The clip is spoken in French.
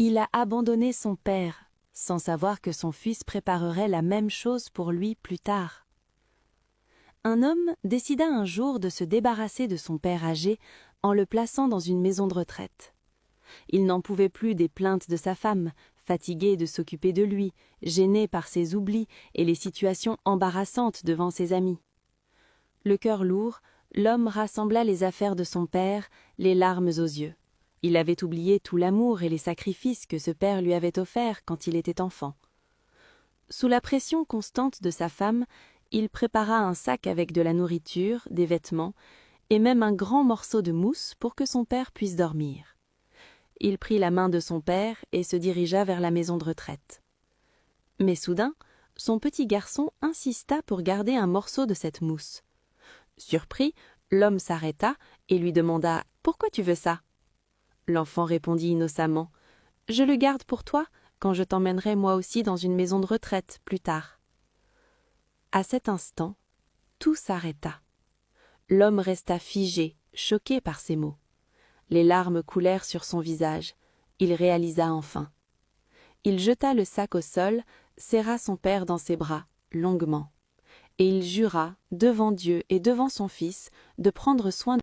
Il a abandonné son père, sans savoir que son fils préparerait la même chose pour lui plus tard. Un homme décida un jour de se débarrasser de son père âgé en le plaçant dans une maison de retraite. Il n'en pouvait plus des plaintes de sa femme, fatiguée de s'occuper de lui, gênée par ses oublis et les situations embarrassantes devant ses amis. Le cœur lourd, l'homme rassembla les affaires de son père, les larmes aux yeux. Il avait oublié tout l'amour et les sacrifices que ce père lui avait offerts quand il était enfant. Sous la pression constante de sa femme, il prépara un sac avec de la nourriture, des vêtements, et même un grand morceau de mousse pour que son père puisse dormir. Il prit la main de son père et se dirigea vers la maison de retraite. Mais soudain, son petit garçon insista pour garder un morceau de cette mousse. Surpris, l'homme s'arrêta et lui demanda « Pourquoi tu veux ça ?» L'enfant répondit innocemment « Je le garde pour toi quand je t'emmènerai moi aussi dans une maison de retraite plus tard. » À cet instant, tout s'arrêta. L'homme resta figé, choqué par ces mots. Les larmes coulèrent sur son visage. Il réalisa enfin. Il jeta le sac au sol, serra son père dans ses bras, longuement. Et il jura, devant Dieu et devant son fils, de prendre soin de